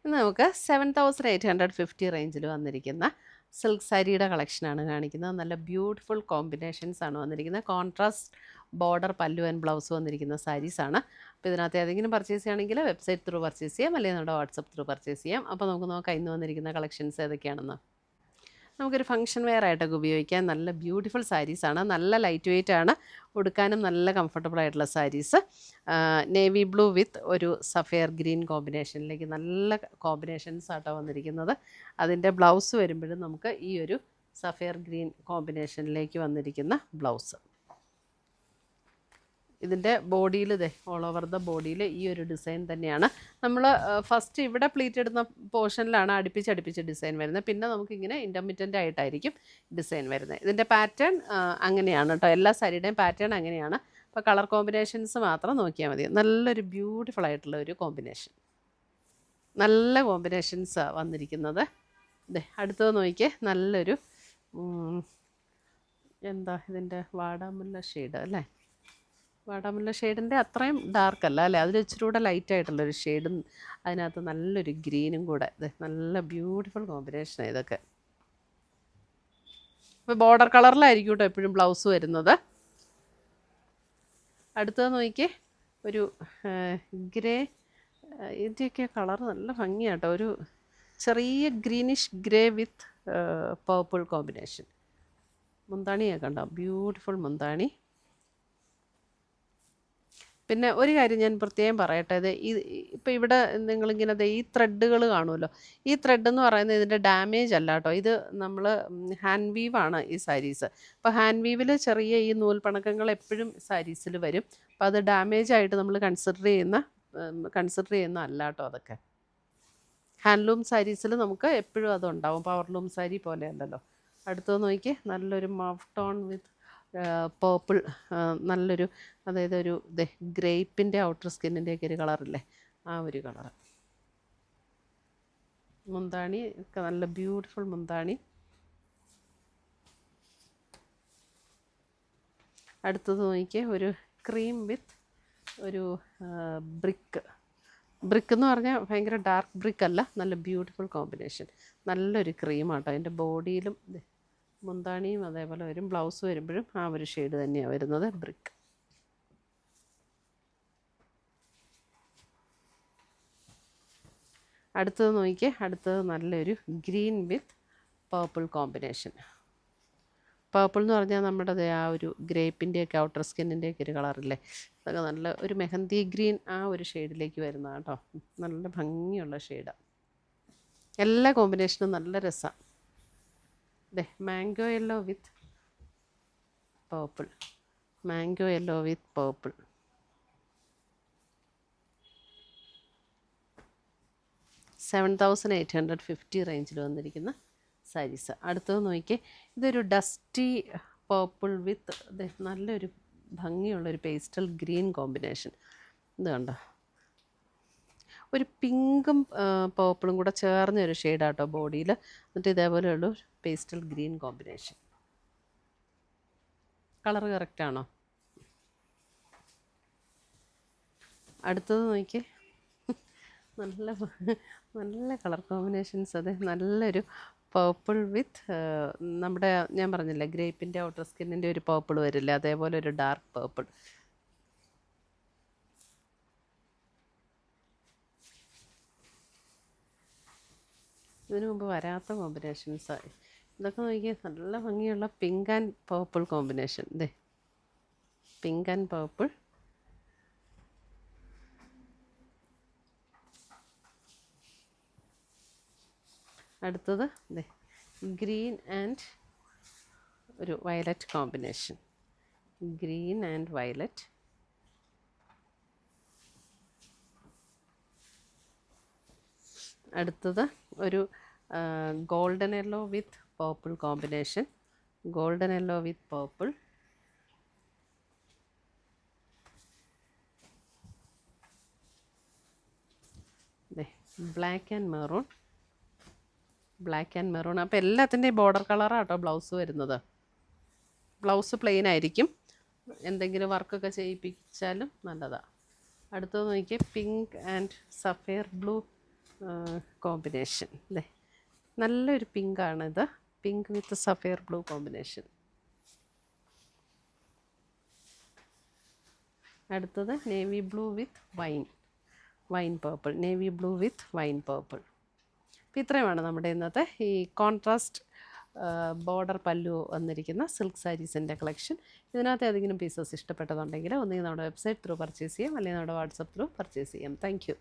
ഇന്ന് നമുക്ക് 7850 റേഞ്ചിൽ വന്നിരിക്കുന്ന സിൽക്ക് സാരിയുടെ കളക്ഷനാണ് കാണിക്കുന്നത്. നല്ല ബ്യൂട്ടിഫുൾ കോമ്പിനേഷൻസ് ആണ് വന്നിരിക്കുന്നത്. കോൺട്രാസ്റ്റ് ബോർഡർ പല്ലു ആൻഡ് ബ്ലൗസ് വന്നിരിക്കുന്ന സാരീസാണ്. അപ്പോൾ ഇതിനകത്ത് ഏതെങ്കിലും പർച്ചേസ് ചെയ്യുകയാണെങ്കിൽ വെബ്സൈറ്റ് ത്രൂ പർച്ചേസ് ചെയ്യാം, അല്ലെങ്കിൽ നമ്മുടെ വാട്സപ്പ് ത്രൂ പർച്ചേസ് ചെയ്യാം. അപ്പോൾ നമുക്ക് നോക്കാം ഇന്ന് വന്നിരിക്കുന്ന കളക്ഷൻസ് ഏതൊക്കെയാണെന്ന്. നമുക്കൊരു ഫംഗ്ഷൻ വെയർ ആയിട്ടൊക്കെ ഉപയോഗിക്കാൻ നല്ല ബ്യൂട്ടിഫുൾ സാരീസാണ്. നല്ല ലൈറ്റ് വെയ്റ്റ് ആണ്, ഉടുക്കാനും നല്ല കംഫർട്ടബിൾ ആയിട്ടുള്ള സാരീസ്. നേവി ബ്ലൂ വിത്ത് ഒരു സഫയർ ഗ്രീൻ കോമ്പിനേഷനിലേക്ക് നല്ല കോമ്പിനേഷൻസ് ആട്ടോ വന്നിരിക്കുന്നത്. അതിൻ്റെ ബ്ലൗസ് വരുമ്പോഴും നമുക്ക് ഈ ഒരു സഫയർ ഗ്രീൻ കോമ്പിനേഷനിലേക്ക് വന്നിരിക്കുന്ന ബ്ലൗസ്. ഇതിൻ്റെ ബോഡിയിൽ ഓൾ ഓവർ ദ ബോഡിയിൽ ഈ ഒരു ഡിസൈൻ തന്നെയാണ്. നമ്മൾ ഫസ്റ്റ് ഇവിടെ പ്ലീറ്റ് ഇടുന്ന പോർഷനിലാണ് അടുപ്പിച്ച് ഡിസൈൻ വരുന്നത്. പിന്നെ നമുക്കിങ്ങനെ ഇൻ്റർമിറ്റൻ്റ് ആയിട്ടായിരിക്കും ഡിസൈൻ വരുന്നത്. ഇതിൻ്റെ പാറ്റേൺ അങ്ങനെയാണ് കേട്ടോ. എല്ലാ സാരിയുടെയും പാറ്റേൺ അങ്ങനെയാണ്. അപ്പോൾ കളർ കോമ്പിനേഷൻസ് മാത്രം നോക്കിയാൽ മതി. നല്ലൊരു ബ്യൂട്ടിഫുൾ ആയിട്ടുള്ള ഒരു കോമ്പിനേഷൻ, നല്ല കോമ്പിനേഷൻസാണ് വന്നിരിക്കുന്നത്. അടുത്തത് നോക്കിയേ, നല്ലൊരു എന്താ ഇതിൻ്റെ വാടാമുല്ല ഷെയ്ഡ് അല്ലേ. വാടാമുല്ല ഷെയ്ഡിൻ്റെ അത്രയും ഡാർക്ക് അല്ല അല്ലേ, അതിൽ ഇച്ചിരി കൂടെ ലൈറ്റ് ആയിട്ടുള്ളൊരു ഷെയ്ഡും അതിനകത്ത് നല്ലൊരു ഗ്രീനും കൂടെ. നല്ല ബ്യൂട്ടിഫുൾ കോമ്പിനേഷനാണ് ഇതൊക്കെ. ഇപ്പോൾ ബോർഡർ കളറിലായിരിക്കും കേട്ടോ എപ്പോഴും ബ്ലൗസ് വരുന്നത്. അടുത്തത് നോക്കിയേ, ഒരു ഗ്രേ, ഇതിൻ്റെയൊക്കെ കളർ നല്ല ഭംഗിയാട്ടോ. ഒരു ചെറിയ greenish grey with purple combination. മുന്താണിയൊക്കെ കണ്ടോ, ബ്യൂട്ടിഫുൾ മുന്താണി. പിന്നെ ഒരു കാര്യം ഞാൻ പ്രത്യേകം പറയട്ടെ, ഇപ്പോൾ ഇവിടെ നിങ്ങളിങ്ങനെ ഈ ത്രെഡുകൾ കാണുമല്ലോ, ഈ ത്രെഡ് എന്ന് പറയുന്നത് ഇതിൻ്റെ ഡാമേജ് അല്ല കേട്ടോ. ഇത് നമ്മൾ ഹാൻഡ് വീവാണ് ഈ സാരീസ്. അപ്പോൾ ഹാൻഡ് വീവിൽ ചെറിയ ഈ നൂൽപ്പണക്കങ്ങൾ എപ്പോഴും സാരീസിൽ വരും. അപ്പോൾ അത് ഡാമേജ് ആയിട്ട് നമ്മൾ കൺസിഡർ ചെയ്യുന്ന അല്ല കേട്ടോ. അതൊക്കെ ഹാൻഡ്ലൂം സാരീസിൽ നമുക്ക് എപ്പോഴും അതുണ്ടാവും, പവർലൂം സാരി പോലെ അല്ലല്ലോ. അടുത്തത് നോക്കി, നല്ലൊരു മഫ് ടോൺ വിത്ത് പേർപ്പിൾ, നല്ലൊരു, അതായത് ഒരു ഗ്രേപ്പിൻ്റെ ഔട്ടർ സ്കിന്നിൻ്റെയൊക്കെ ഒരു കളറില്ലേ, ആ ഒരു കളറ്. മുന്താണി ഒക്കെ നല്ല ബ്യൂട്ടിഫുൾ മുന്താണി. അടുത്തത് നോക്കിയേ, ഒരു ക്രീം വിത്ത് ഒരു ബ്രിക്ക് എന്ന് പറഞ്ഞാൽ ഭയങ്കര ഡാർക്ക് ബ്രിക്ക് അല്ല, നല്ല ബ്യൂട്ടിഫുൾ കോമ്പിനേഷൻ. നല്ലൊരു ക്രീമാട്ടോ. അതിൻ്റെ ബോഡിയിലും മുന്താണിയും അതേപോലെ വരും. ബ്ലൗസ് വരുമ്പോഴും ആ ഒരു ഷെയ്ഡ് തന്നെയാണ് വരുന്നത്, ബ്രിക്ക്. അടുത്തത് നോക്കിയേ, അടുത്തത് നല്ലൊരു ഗ്രീൻ വിത്ത് പേർപ്പിൾ കോമ്പിനേഷൻ. പേർപ്പിൾ എന്ന് പറഞ്ഞാൽ നമ്മുടെ ആ ഒരു ഗ്രേപ്പിൻ്റെയൊക്കെ ഔട്ടർ സ്കിന്നിൻ്റെയൊക്കെ ഒരു കളറില്ലേ, അതൊക്കെ നല്ല ഒരു മെഹന്തി ഗ്രീൻ ആ ഒരു ഷെയ്ഡിലേക്ക് വരുന്നതാണ് കേട്ടോ. നല്ല ഭംഗിയുള്ള ഷെയ്ഡാണ്. എല്ലാ കോമ്പിനേഷനും നല്ല രസമാണ്. മാംഗോ യെല്ലോ വിത്ത് പേർപ്പിൾ, മാംഗോ യെല്ലോ വിത്ത് പേർപ്പിൾ. $7,850 റേഞ്ചിൽ വന്നിരിക്കുന്ന സാരീസ്. അടുത്തത് നോക്കിയേ, ഇതൊരു ഡസ്റ്റി പേർപ്പിൾ വിത്ത് നല്ലൊരു ഭംഗിയുള്ളൊരു പേസ്റ്റൽ ഗ്രീൻ കോമ്പിനേഷൻ. ഇത് കണ്ടോ, ഒരു പിങ്കും പേർപ്പിളും കൂടെ ചേർന്നൊരു ഷെയ്ഡാട്ടോ ബോഡിയിൽ. എന്നിട്ട് ഇതേപോലെയുള്ള ഒരു പേസ്റ്റൽ ഗ്രീൻ കോമ്പിനേഷൻ. കളർ കറക്റ്റാണോ? അടുത്തത് നോക്കിയേ, നല്ല കളർ കോമ്പിനേഷൻസ്. നല്ലൊരു പേർപ്പിൾ വിത്ത് നമ്മുടെ, ഞാൻ പറഞ്ഞില്ലേ, ഗ്രേപ്പിൻ്റെ ഔട്ടർ സ്കിന്നിൻ്റെ ഒരു പേർപ്പിൾ വരില്ലേ, അതേപോലെ ഒരു ഡാർക്ക് പേർപ്പിൾ. ഇതിനു മുമ്പ് വരാത്ത കോമ്പിനേഷൻസായി ഇതൊക്കെ. നോക്കിയാൽ നല്ല ഭംഗിയുള്ള pink and purple combination. Pink and purple. അടുത്തത് ഗ്രീൻ ആൻഡ് ഒരു violet combination. Green and violet. അടുത്തത് ഒരു golden yellow with purple combination. Golden yellow with purple. Black and maroon. Black and maroon. അപ്പോൾ എല്ലാത്തിൻ്റെയും ബോർഡർ കളറാണ് കേട്ടോ ബ്ലൗസ് വരുന്നത്. Blouse plain ആയിരിക്കും, എന്തെങ്കിലും വർക്കൊക്കെ ചെയ്യിപ്പിച്ചാലും നല്ലതാണ്. അടുത്തത് നോക്കിയാൽ pink and sapphire blue combination അല്ലേ, നല്ലൊരു പിങ്കാണിത്, pink with sapphire blue combination. അടുത്തത് navy blue with wine purple, navy blue with wine purple. അപ്പോൾ ഇത്രയുമാണ് നമ്മുടെ ഇന്നത്തെ ഈ കോൺട്രാസ്റ്റ് ബോർഡർ പല്ലു വന്നിരിക്കുന്ന സിൽക്ക് സാരീസിൻ്റെ കളക്ഷൻ. ഇതിനകത്ത് ഏതെങ്കിലും പീസസ് ഇഷ്ടപ്പെട്ടതുണ്ടെങ്കിൽ ഒന്നുകിൽ നമ്മുടെ വെബ്സൈറ്റ് ത്രൂ പർച്ചേസ് ചെയ്യാം, അല്ലെങ്കിൽ നമ്മുടെ വാട്സപ്പ് ത്രൂ പർച്ചേസ് ചെയ്യാം. Thank you.